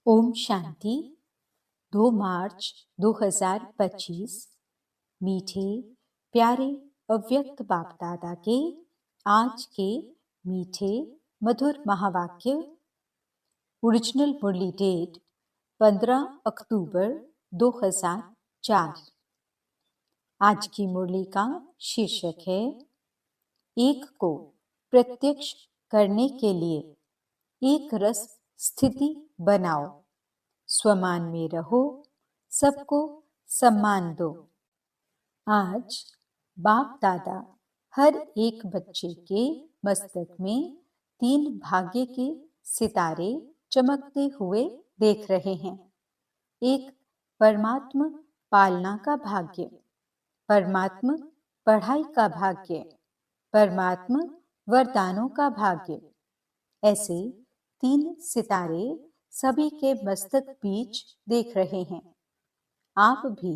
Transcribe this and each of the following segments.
ओम शांति। 2 मार्च 2025। मीठे प्यारे अव्यक्त बाप दादा के आज के मीठे मधुर महावाक्य। ओरिजिनल मुरली डेट 15 अक्टूबर 2004। आज की मुरली का शीर्षक है एक को प्रत्यक्ष करने के लिए एक रस स्थिति बनाओ, स्वमान में रहो, सबको सम्मान दो। आज बाप दादा हर एक बच्चे के मस्तक में 3 भाग्य के सितारे चमकते हुए देख रहे हैं। एक परमात्मा पालना का भाग्य, परमात्मा पढ़ाई का भाग्य, परमात्मा वरदानों का भाग्य। ऐसे 3 सितारे सभी के मस्तक बीच देख रहे हैं। आप भी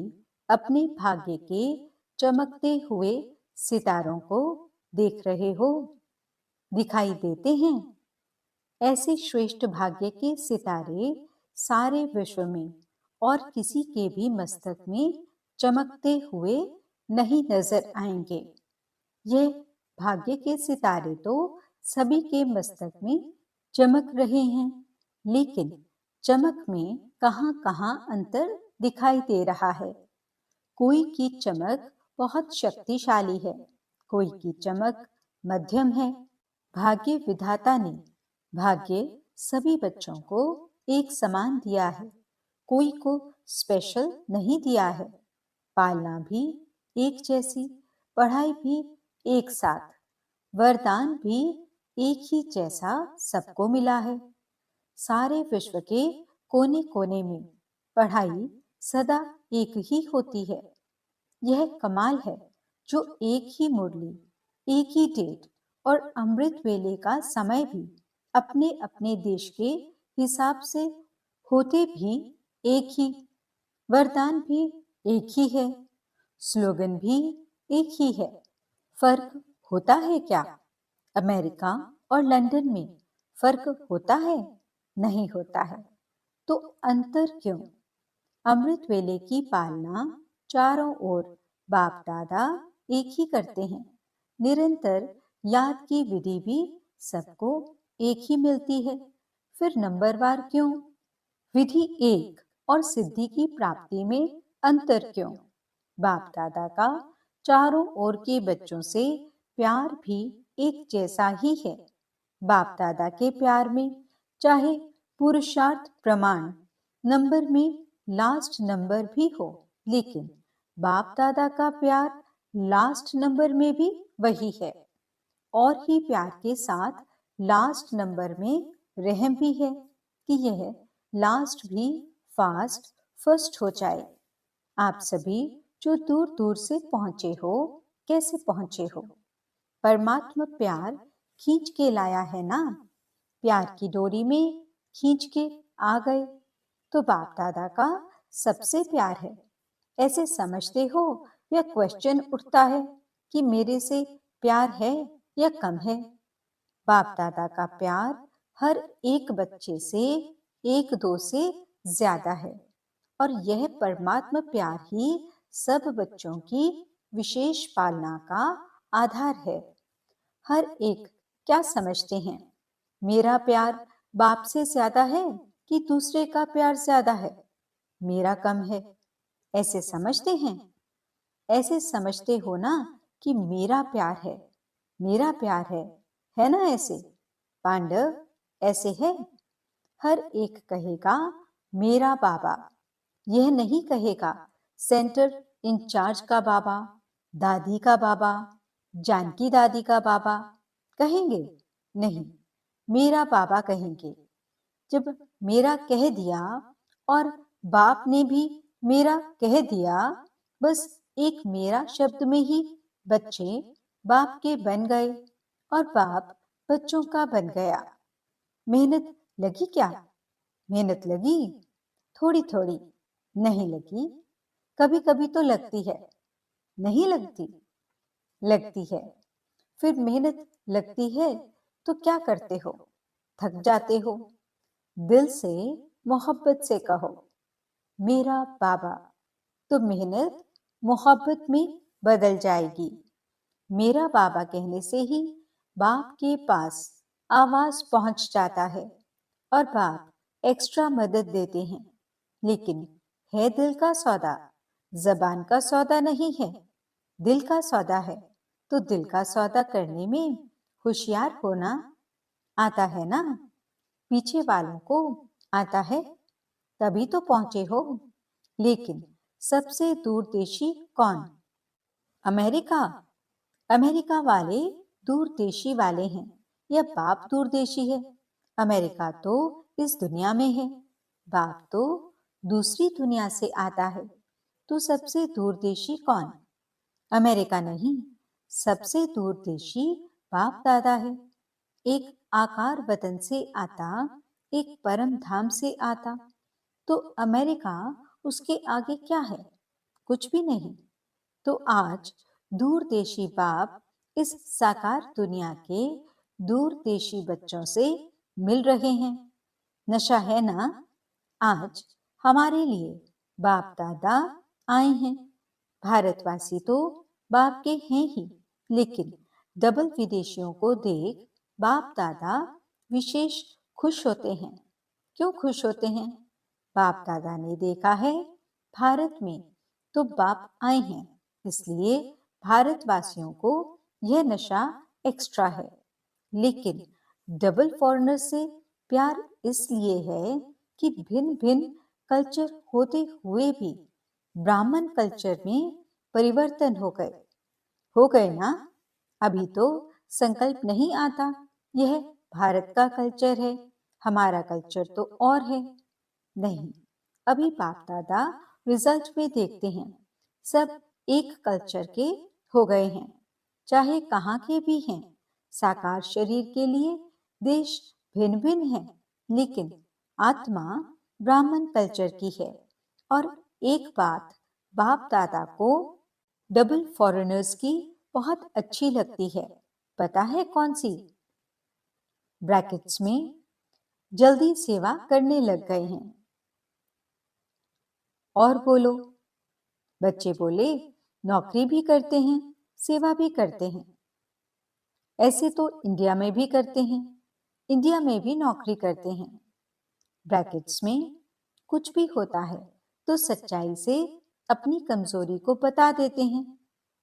अपने भाग्य के चमकते हुए सितारों को देख रहे हो, दिखाई देते हैं। ऐसे श्रेष्ठ भाग्य के सितारे सारे विश्व में और किसी के भी मस्तक में चमकते हुए नहीं नजर आएंगे। यह भाग्य के सितारे तो सभी के मस्तक में चमक रहे हैं, लेकिन चमक में कहां-कहां अंतर दिखाई दे रहा है। कोई की चमक बहुत शक्तिशाली है, कोई की चमक मध्यम है। भाग्य विधाता ने भाग्य सभी बच्चों को एक समान दिया है, कोई को स्पेशल नहीं दिया है। पालना भी एक जैसी, पढ़ाई भी एक साथ, वरदान भी एक ही जैसा सबको मिला है। सारे विश्व के कोने कोने में पढ़ाई सदा एक ही होती है। यह कमाल है जो एक ही मुरली, एक ही डेट और अमृत वेले का समय भी अपने अपने देश के हिसाब से होते भी एक ही, वरदान भी एक ही है, स्लोगन भी एक ही है। फर्क होता है क्या? अमेरिका और लंदन में फर्क होता है? नहीं होता है। तो अंतर क्यों? अमृत वेले की पालना चारों ओर बाप दादा एक ही करते हैं। निरंतर याद की विधि भी सबको एक ही मिलती है। फिर नंबरवार क्यों? विधि एक और सिद्धि की प्राप्ति में अंतर क्यों? बाप दादा का चारों ओर के बच्चों से प्यार भी एक जैसा ही है। बाप दादा के प्यार में चाहे पुरुषार्थ प्रमाण नंबर में लास्ट नंबर भी हो, लेकिन बाप दादा का प्यार लास्ट नंबर में भी वही है। और ही प्यार के साथ लास्ट नंबर में रहम भी है कि यह लास्ट भी फास्ट फर्स्ट हो जाए। आप सभी जो दूर दूर से पहुंचे हो, कैसे पहुंचे हो? परमात्मा प्यार खींच के लाया है ना। प्यार की डोरी में खींच के आ गए तो बाप दादा का सबसे प्यार है, ऐसे समझते हो या क्वेश्चन उठता है कि मेरे से प्यार है या कम है? बाप दादा का प्यार हर एक बच्चे से एक दो से ज्यादा है और यह परमात्मा प्यार ही सब बच्चों की विशेष पालना का आधार है। हर एक क्या समझते हैं? मेरा प्यार बाप से ज्यादा है कि दूसरे का प्यार ज्यादा है, मेरा कम है, ऐसे समझते हैं? ऐसे समझते हो ना कि मेरा प्यार है, मेरा प्यार है ना? ऐसे पांडव ऐसे है। हर एक कहेगा मेरा बाबा, यह नहीं कहेगा सेंटर इंचार्ज का बाबा, दादी का बाबा, जानकी दादी का बाबा। कहेंगे नहीं, मेरा बाबा कहेंगे। जब मेरा कह दिया और बाप ने भी मेरा कह दिया, बस एक मेरा शब्द में ही बच्चे बाप के बन गए और बाप बच्चों का बन गया। मेहनत लगी क्या? मेहनत लगी? थोड़ी थोड़ी नहीं लगी, कभी कभी तो लगती है। नहीं लगती? लगती है। फिर मेहनत लगती है तो क्या करते हो? थक जाते हो, दिल से मोहब्बत से कहो, मेरा बाबा, तो मेहनत मोहब्बत में बदल जाएगी। मेरा बाबा कहने से ही बाप के पास आवाज पहुंच जाता है और बाप एक्स्ट्रा मदद देते हैं। लेकिन है दिल का सौदा, जबान का सौदा नहीं है। दिल का सौदा है, तो दिल का सौदा करने में होशियार होना आता है ना। पीछे वालों को आता है, तभी तो पहुंचे हो। लेकिन सबसे दूरदेशी कौन? अमेरिका। अमेरिका वाले दूरदेशी वाले हैं या बाप दूरदेशी है? अमेरिका तो इस दुनिया में है, बाप तो दूसरी दुनिया से आता है। तो सबसे दूरदेशी कौन? अमेरिका नहीं, सबसे दूरदेशी बाप दादा है। एक आकार वतन से आता, एक परम धाम से आता, तो अमेरिका उसके आगे क्या है? कुछ भी नहीं। तो आज दूरदेशी बाप इस साकार दुनिया के दूरदेशी बच्चों से मिल रहे हैं। नशा है ना? आज हमारे लिए बाप दादा आए हैं। भारतवासी तो बाप के हैं ही, लेकिन डबल विदेशियों को देख बाप दादा विशेष खुश होते हैं। क्यों खुश होते हैं? बाप दादा ने देखा है भारत में तो बाप आए हैं, इसलिए भारतवासियों को यह नशा एक्स्ट्रा है। लेकिन डबल फॉरेनर से प्यार इसलिए है कि भिन्न भिन्न कल्चर होते हुए भी ब्राह्मण कल्चर में परिवर्तन हो गए ना। अभी तो संकल्प नहीं आता यह भारत का कल्चर है, हमारा कल्चर तो और है। नहीं, अभी बाप दादा रिजल्ट में देखते हैं, सब एक कल्चर के हो गए हैं, चाहे कहाँ के भी हैं। साकार शरीर के लिए देश भिन्न भिन्न है, लेकिन आत्मा ब्राह्मण कल्चर की है। और एक बात बाप दादा को डबल फॉरेनर्स की बहुत अच्छी लगती है, पता है कौन सी? ब्रैकेट्स में जल्दी सेवा करने लग गए हैं। और बोलो। बच्चे बोले, नौकरी भी करते हैं, सेवा भी करते हैं। ऐसे तो इंडिया में भी करते हैं, इंडिया में भी नौकरी करते हैं। ब्रैकेट्स में कुछ भी होता है तो सच्चाई से अपनी कमजोरी को बता देते हैं,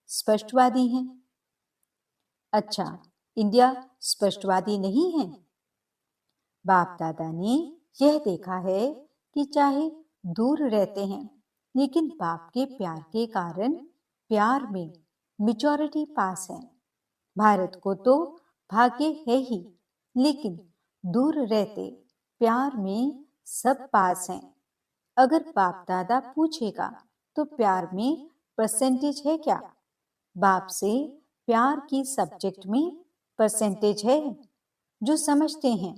स्पष्टवादी हैं। अच्छा, इंडिया स्पष्टवादी नहीं है? बाप दादा ने यह देखा है कि चाहे दूर रहते हैं, लेकिन बाप के प्यार के कारण प्यार में मेजॉरिटी पास है। भारत को तो भाग्य है ही, लेकिन दूर रहते प्यार में सब पास हैं। अगर बाप दादा पूछेगा तो प्यार में परसेंटेज है क्या? बाप से प्यार की सब्जेक्ट में परसेंटेज है? जो समझते हैं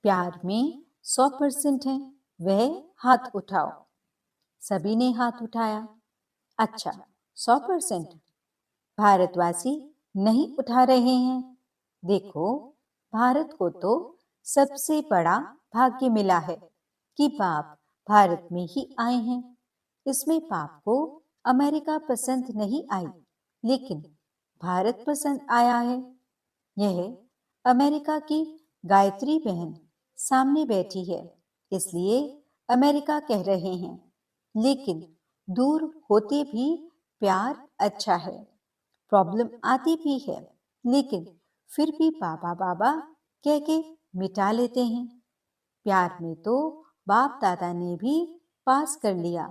प्यार में 100% है वह हाथ उठाओ। सभी ने हाथ उठाया। अच्छा, 100%? भारतवासी नहीं उठा रहे हैं। देखो, भारत को तो सबसे बड़ा भाग्य मिला है कि बाप भारत में ही आए हैं। इसमें बाप को अमेरिका पसंद नहीं आई, लेकिन भारत पसंद आया है। यह अमेरिका की गायत्री बहन सामने बैठी है, इसलिए अमेरिका कह रहे हैं। लेकिन दूर होते भी प्यार अच्छा है। प्रॉब्लम आती भी है, लेकिन फिर भी बाबा बाबा कह के मिटा लेते हैं। प्यार में तो बाप दादा ने भी पास कर लिया,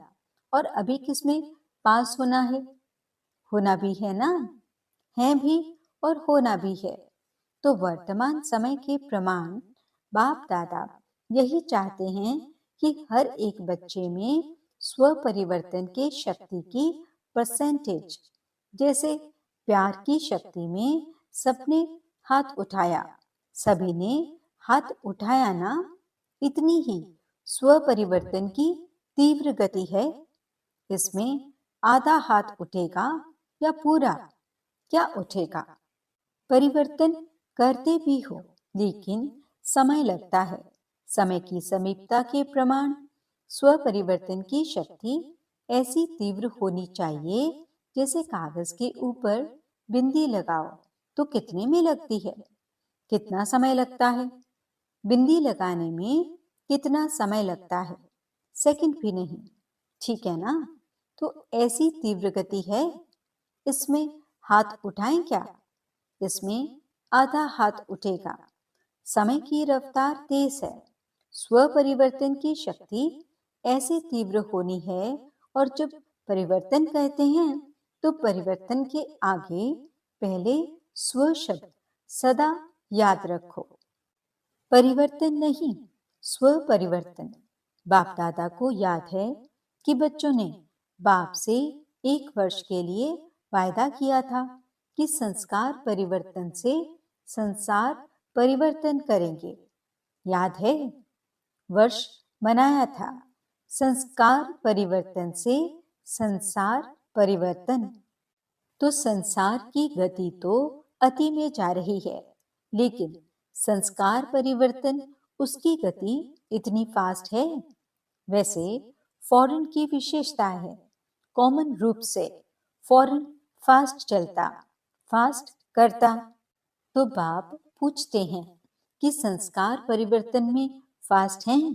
और अभी किसमें पास होना है? होना भी है ना, है भी और होना भी है। तो वर्तमान समय के प्रमाण बाप दादा यही चाहते हैं कि हर एक बच्चे में स्व परिवर्तन के शक्ति की परसेंटेज, जैसे प्यार की शक्ति में सबने हाथ उठाया, सभी ने हाथ उठाया ना, इतनी ही स्व परिवर्तन की तीव्र गति है। इसमें आधा हाथ उठेगा या पूरा, क्या उठेगा? परिवर्तन करते भी हो, लेकिन समय लगता है। समय की समीपता के प्रमाण स्व परिवर्तन की शक्ति ऐसी तीव्र होनी चाहिए जैसे कागज के ऊपर बिंदी लगाओ तो कितने में लगती है, कितना समय लगता है। बिंदी लगाने में कितना समय लगता है, सेकंड भी नहीं, ठीक है ना। तो ऐसी तीव्र गति है। इसमें हाथ उठाएं क्या, इसमें आधा हाथ उठेगा। समय की रफ्तार तेज है, स्व परिवर्तन की शक्ति ऐसी तीव्र होनी है। और जब परिवर्तन कहते हैं तो परिवर्तन के आगे पहले स्व शब्द सदा याद रखो। परिवर्तन नहीं, स्व परिवर्तन। बाप दादा को याद है कि बच्चों ने बाप से 1 वर्ष के लिए वायदा किया था कि संस्कार परिवर्तन से संसार परिवर्तन करेंगे। याद है, वर्ष मनाया था संस्कार परिवर्तन से संसार परिवर्तन। तो संसार की गति तो अति में जा रही है, लेकिन संस्कार परिवर्तन उसकी गति इतनी फास्ट है। वैसे फॉरेन की विशेषता है, कॉमन रूप से फॉरेन फास्ट चलता, फास्ट करता। तो बाप पूछते हैं कि संस्कार परिवर्तन में फास्ट हैं।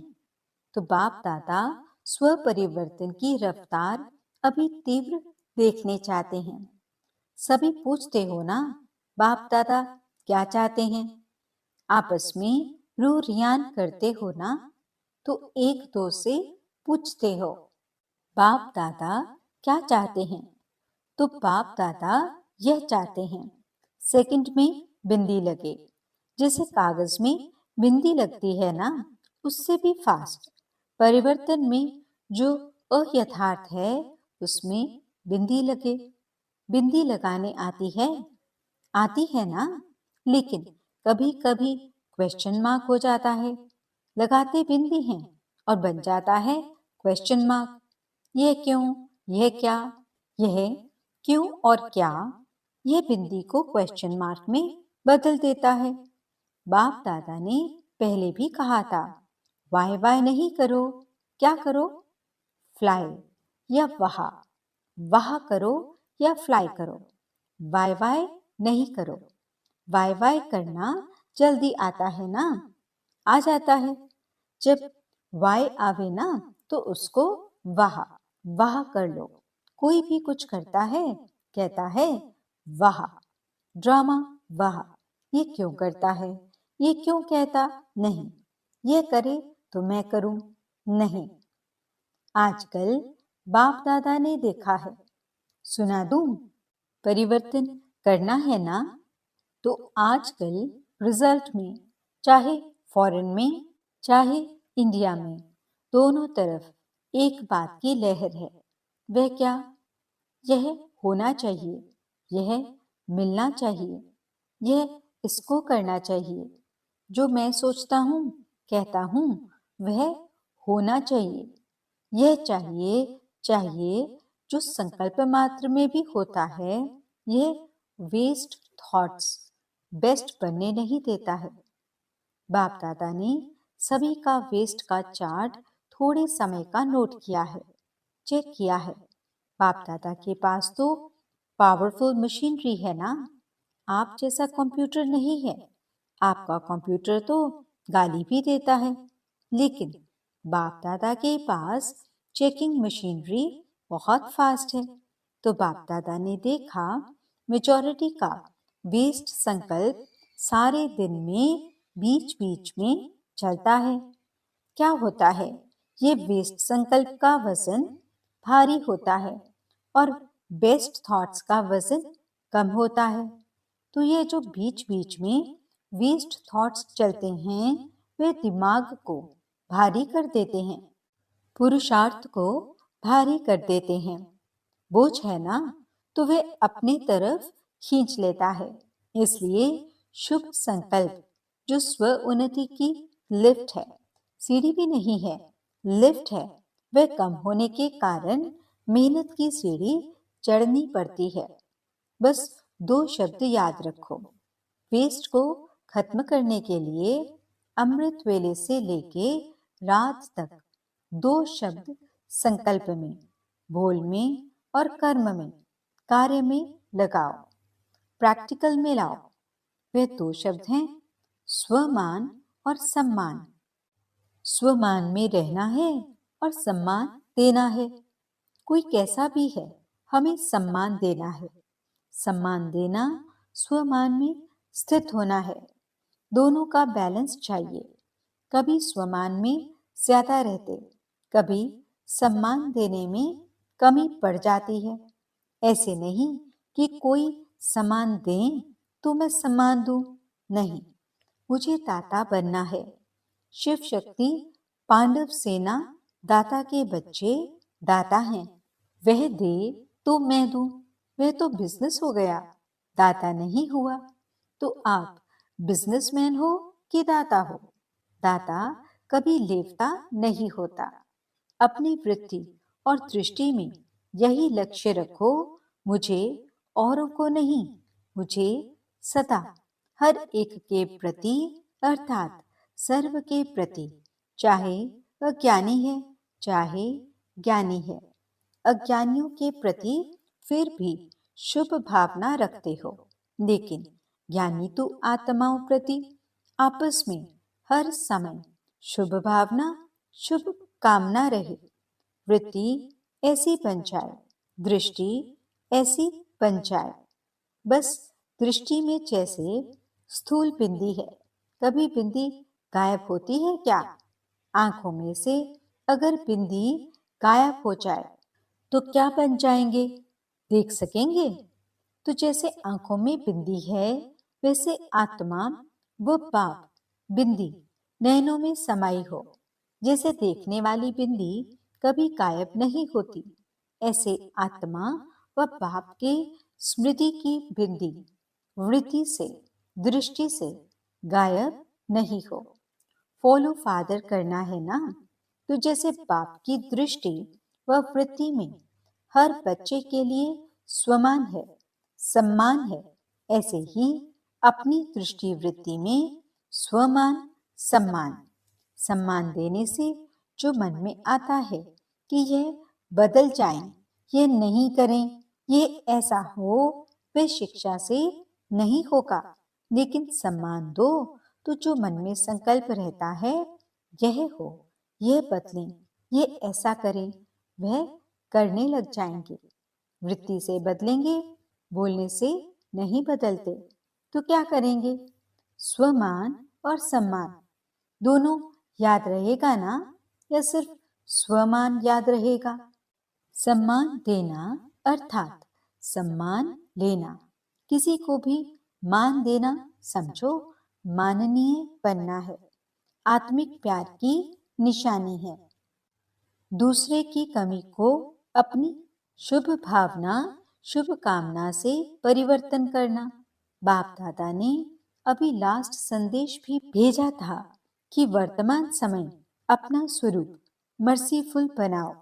तो बाप दादा स्व परिवर्तन की रफ्तार अभी तीव्र देखने चाहते हैं। सभी पूछते हो ना, बाप दादा क्या चाहते हैं, आपस में रू रियान करते हो ना, तो एक दो से पूछते हो बाप दादा क्या चाहते हैं। तो बाप दादा यह चाहते हैं सेकंड में बिंदी लगे, जैसे कागज में बिंदी लगती है ना, उससे भी फास्ट। परिवर्तन में जो अयथार्थ है उसमें बिंदी लगे। बिंदी लगाने आती है ना, लेकिन कभी कभी क्वेश्चन मार्क हो जाता है। लगाते बिंदी हैं और बन जाता है क्वेश्चन मार्क। यह क्यों, यह क्या, यह क्यों और क्या, यह बिंदी को क्वेश्चन मार्क में बदल देता है। बाप दादा ने पहले भी कहा था, वाई वाई नहीं करो, क्या करो, फ्लाई या वहा, वहा करो या फ्लाई करो, वाई वाई नहीं करो। वाई वाई करना जल्दी आता है ना, आ जाता है। जब वाई आवे ना तो उसको वाह वाह कर लो। कोई भी कुछ करता है कहता है वाह। ड्रामा वाह, ये क्यों करता है, ये क्यों कहता नहीं, ये करे तो मैं करूं नहीं। आजकल बाप दादा ने देखा है, सुना दूं, परिवर्तन करना है ना, तो आजकल रिजल्ट में चाहे फॉरेन में चाहे इंडिया में दोनों तरफ एक बात की लहर है। वह क्या, यह होना चाहिए, यह मिलना चाहिए, यह इसको करना चाहिए। जो मैं सोचता हूँ कहता हूँ वह होना चाहिए। यह चाहिए चाहिए जो संकल्प मात्र में भी होता है, यह वेस्ट थॉट्स बेस्ट बनने नहीं देता है। बाप दादा ने सभी का वेस्ट का चार्ट थोड़े समय का नोट किया है, चेक किया है। बाप दादा के पास तो पावरफुल मशीनरी है ना, आप जैसा कंप्यूटर नहीं है। आपका कंप्यूटर तो गाली भी देता है, लेकिन बाप दादा के पास चेकिंग मशीनरी बहुत फास्ट है। तो बाप दादा ने देखा मेजॉरिटी का वेस्ट संकल्प सारे दिन में बीच बीच में चलता है। क्या होता है, ये वेस्ट संकल्प का वजन भारी होता है और बेस्ट थॉट्स का वजन कम होता है। तो ये जो बीच बीच में वेस्ट थॉट्स चलते हैं वे दिमाग को भारी कर देते हैं, पुरुषार्थ को भारी कर देते हैं। बोझ है ना, तो वे अपनी तरफ खींच लेता है। इसलिए शुभ संकल्प जो स्व उन्नति की लिफ्ट है, सीढ़ी भी नहीं है, लिफ्ट है, वह कम होने के कारण मेहनत की सीढ़ी चढ़नी पड़ती है। बस 2 शब्द याद रखो, वेस्ट को खत्म करने के लिए अमृत वेले से लेके रात तक 2 शब्द संकल्प में, बोल में और कर्म में, कार्य में लगाओ, प्रैक्टिकल में लाओ। वे 2 शब्द हैं स्वमान और सम्मान। स्वमान में रहना है और सम्मान देना है। कोई कैसा भी है, हमें सम्मान देना है। सम्मान देना स्वमान में स्थित होना है। दोनों का बैलेंस चाहिए। कभी स्वमान में ज्यादा रहते, कभी सम्मान देने में कमी पड़ जाती है। ऐसे नहीं कि कोई सम्मान दे तो मैं सम्मान दूं, नहीं, मुझे दाता बनना है। शिव शक्ति पांडव सेना दाता के बच्चे दाता हैं। वह दे तो मैं दूं, वह तो बिजनेस हो गया, दाता नहीं हुआ। तो आप बिजनेसमैन हो कि दाता हो? दाता कभी लेवता नहीं होता। अपनी वृत्ति और दृष्टि में यही लक्ष्य रखो, मुझे औरों को नहीं, मुझे सदा हर एक के प्रति अर्थात सर्व के प्रति, चाहे वह ज्ञानी है चाहे ज्ञानी है। अज्ञानियों के प्रति फिर भी शुभ भावना रखते हो, लेकिन ज्ञानी तो आत्माओं प्रति आपस में हर समय शुभ भावना, शुभ कामना रहे। वृत्ति ऐसी बन जाए, दृष्टि ऐसी बन जाए। बस दृष्टि में जैसे स्थूल बिंदी है, कभी बिंदी गायब होती है क्या? आंखों में से अगर बिंदी गायब हो जाए तो क्या बन जाएंगे? देख सकेंगे? तो जैसे आंखों में बिंदी है, वैसे आत्मा व बाप बिंदी नैनों में समाई हो। जैसे देखने वाली बिंदी कभी गायब नहीं होती, ऐसे आत्मा व बाप के स्मृति की बिंदी वृत्ति से, दृष्टि से गायब नहीं हो। फॉलो फादर करना है ना, तो जैसे बाप की दृष्टि व वृत्ति में हर बच्चे के लिए स्वमान है, सम्मान है, ऐसे ही अपनी दृष्टि वृत्ति में स्वमान, सम्मान, सम्मान देने से जो मन में आता है कि यह बदल जाएं, ये नहीं करें, ये ऐसा हो, वे शिक्षा से नहीं होगा। लेकिन सम्मान दो तो जो मन में संकल्प रहता है, यह हो, यह बदलें, ये ऐसा करें, वह करने लग जाएंगे। वृत्ति से बदलेंगे, बोलने से नहीं बदलते। तो क्या करेंगे? स्वमान और सम्मान दोनों याद रहेगा ना, या सिर्फ स्वमान याद रहेगा? सम्मान देना अर्थात सम्मान लेना। किसी को भी मान देना समझो माननीय बनना है। आत्मिक प्यार की निशानी है। दूसरे की कमी को अपनी शुभ भावना, शुभ कामना से परिवर्तन करना। बाप दादा ने अभी लास्ट संदेश भी भेजा था कि वर्तमान समय अपना स्वरूप मर्सीफुल बनाओ,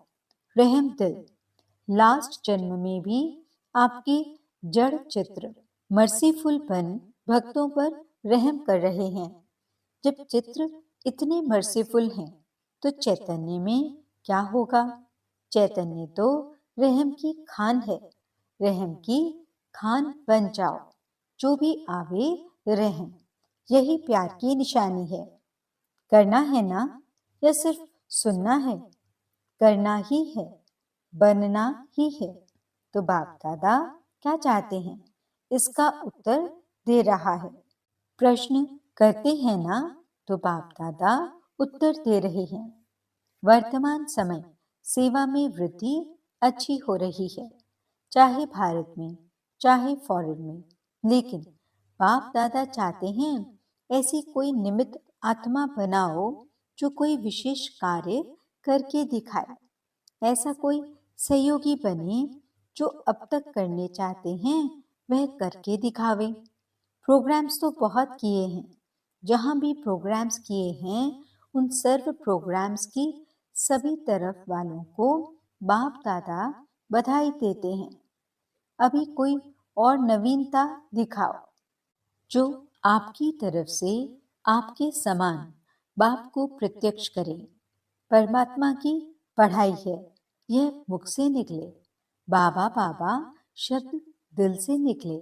रहम दिल। लास्ट जन्म में भी आपके जड़ चित्र मर्सीफुल बन भक्तों पर रहम कर रहे हैं। जब चित्र इतने मर्सीफुल हैं तो चैतन्य में क्या होगा? चैतन्य तो रहम की खान है। रहम की खान बन जाओ, जो भी आवे रहम। यही प्यार की निशानी है। करना है ना, या सिर्फ सुनना है? करना ही है, बनना ही है। तो बाप दादा क्या चाहते हैं, इसका उत्तर दे रहा है। प्रश्न करते हैं ना, तो बाप दादा उत्तर दे रहे हैं। वर्तमान समय सेवा में वृद्धि अच्छी हो रही है, चाहे भारत में चाहे फॉरेन में। लेकिन बाप दादा चाहते हैं ऐसी कोई निमित्त आत्मा बनाओ जो कोई विशेष कार्य करके दिखाए। ऐसा कोई सहयोगी बने जो अब तक करने चाहते हैं वह करके दिखावे। प्रोग्राम्स तो बहुत किए हैं, जहां भी प्रोग्राम्स किए हैं उन सर्व प्रोग्राम्स की सभी तरफ वालों को बाप दादा बधाई देते हैं। अभी कोई और नवीनता दिखाओ जो आपकी तरफ से आपके समान बाप को प्रत्यक्ष करें। परमात्मा की पढ़ाई है, यह मुख से निकले। बाबा बाबा शब्द दिल से निकले।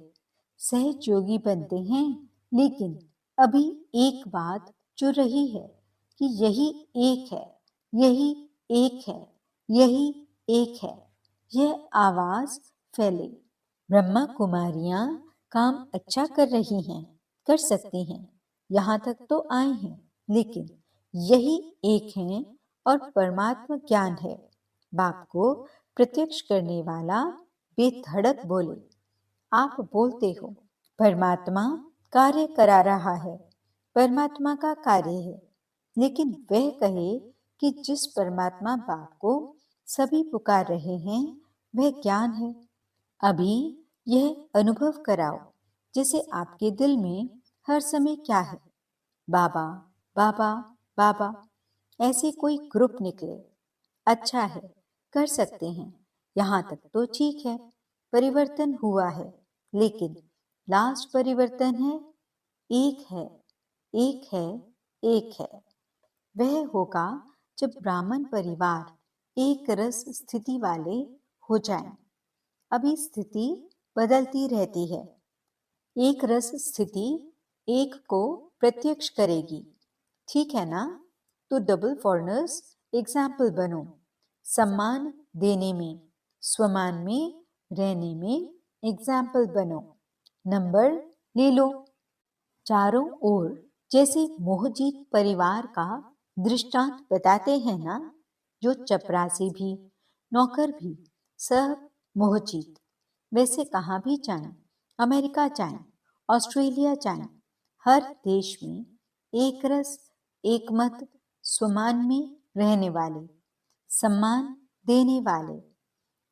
सहज योगी बनते हैं, लेकिन अभी एक बात जो रही है कि यही एक है, यही एक है, यही एक है, यह आवाज फैले। ब्रह्मा कुमारियां काम अच्छा कर रही हैं, कर सकती हैं, यहाँ तक तो आए हैं, लेकिन यही एक हैं और परमात्मा ज्ञान है। बाप को प्रत्यक्ष करने वाला बेधड़क बोले। आप बोलते हो परमात्मा कार्य करा रहा है, परमात्मा का कार्य है, लेकिन वह कहे कि जिस परमात्मा बाप को सभी पुकार रहे हैं वह ज्ञान है। अभी यह अनुभव कराओ जैसे आपके दिल में हर समय क्या है, बाबा बाबा बाबा। ऐसे कोई ग्रुप निकले, अच्छा है, कर सकते हैं, यहाँ तक तो ठीक है, परिवर्तन हुआ है, लेकिन लास्ट परिवर्तन है, एक है, एक है, एक है। वह होगा जब ब्राह्मण परिवार एक रस स्थिति वाले हो जाएं। अभी स्थिति बदलती रहती है। एक रस स्थिति एक को प्रत्यक्ष करेगी, ठीक है ना? तो डबल फॉरनर्स एग्जाम्पल बनो। सम्मान देने में, स्वमान में रहने में एग्जाम्पल बनो। नंबर ले लो। चारों ओर जैसे मोहजीत परिवार का दृष्टांत बताते हैं ना, जो चपरासी भी, नौकर भी, सब मोहजीत। वैसे कहाँ भी जाएं, अमेरिका जाएं, ऑस्ट्रेलिया जाएं, हर देश में एक रस, एक मत, स्वमान में रहने वाले, सम्मान देने वाले।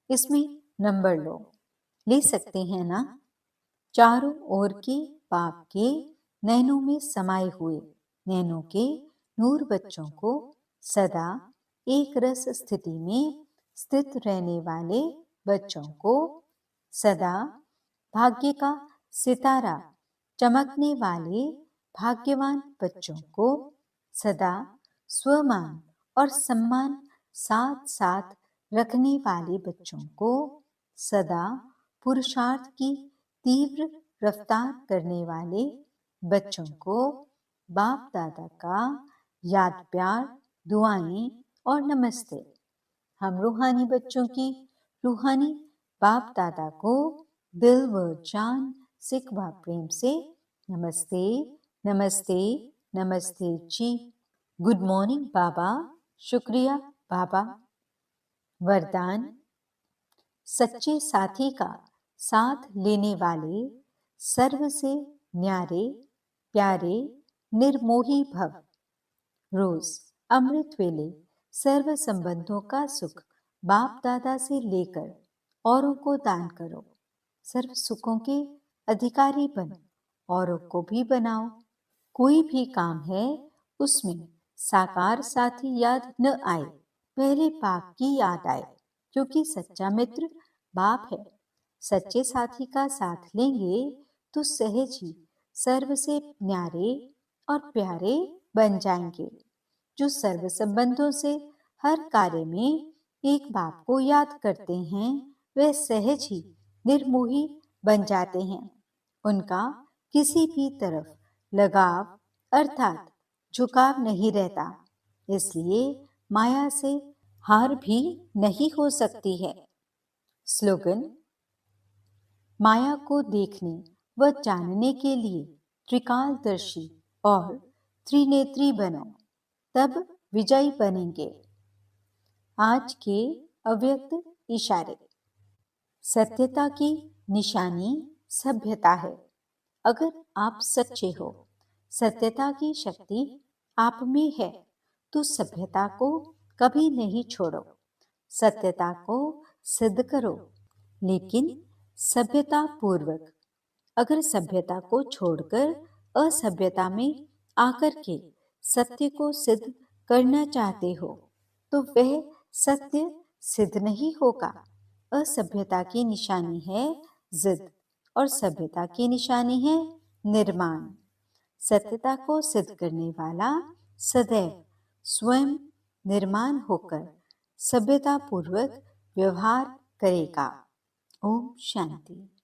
इसमें नंबर लो, ले सकते हैं ना? चारों ओर के बाप के नैनों में समाये हुए, नैनों के नूर बच्चों को सदा एक रस स्थिति में स्थित रहने वाले बच्चों को सदा भाग्य का सितारा चमकने वाले भाग्यवान बच्चों को सदा स्वमान और सम्मान साथ साथ रखने वाले बच्चों को सदा पुरुषार्थ की तीव्र रफ्तार करने वाले बच्चों को बाप दादा का याद प्यार, दुआएं और नमस्ते। हम रूहानी बच्चों की रूहानी बाप दादा को दिल व जान सिख व प्रेम से नमस्ते, नमस्ते, नमस्ते जी। गुड मॉर्निंग बाबा, शुक्रिया बाबा। वरदान, सच्चे साथी का साथ लेने वाले सर्व से न्यारे प्यारे निर्मोही भव। रोज अमृत वेले सर्व संबंधों का सुख बाप दादा से लेकर औरों को दान करो। सर्व सुखों के अधिकारी बनो, औरों को भी बनाओ। कोई भी काम है उसमें साकार साथी याद न आए, पहले बाप की याद आए, क्योंकि सच्चा मित्र बाप है। सच्चे साथी का साथ लेंगे तो सहज ही सर्व से न्यारे और प्यारे बन जाएंगे। जो सर्व संबंधों से हर कार्य में एक बाप को याद करते हैं, वे सहज ही निर्मोही बन जाते हैं। उनका किसी भी तरफ लगाव अर्थात झुकाव नहीं रहता, इसलिए माया से हार भी नहीं हो सकती है। स्लोगन, माया को देखने व जानने के लिए त्रिकालदर्शी और त्रिनेत्री बनो, तब विजयी बनेंगे। आज के अव्यक्त इशारे। सत्यता की निशानी सभ्यता है। अगर आप सच्चे हो, सत्यता की शक्ति आप में है, तो सभ्यता को कभी नहीं छोड़ो। सत्यता को सिद्ध करो, लेकिन सभ्यता पूर्वक। अगर सभ्यता को छोड़कर असभ्यता में आकर के सत्य को सिद्ध करना चाहते हो, तो वह सत्य सिद्ध नहीं होगा। असभ्यता की निशानी है जिद और सभ्यता की निशानी है निर्माण। सत्यता को सिद्ध करने वाला सदैव स्वयं निर्माण होकर सभ्यतापूर्वक व्यवहार करेगा। ओम शांति।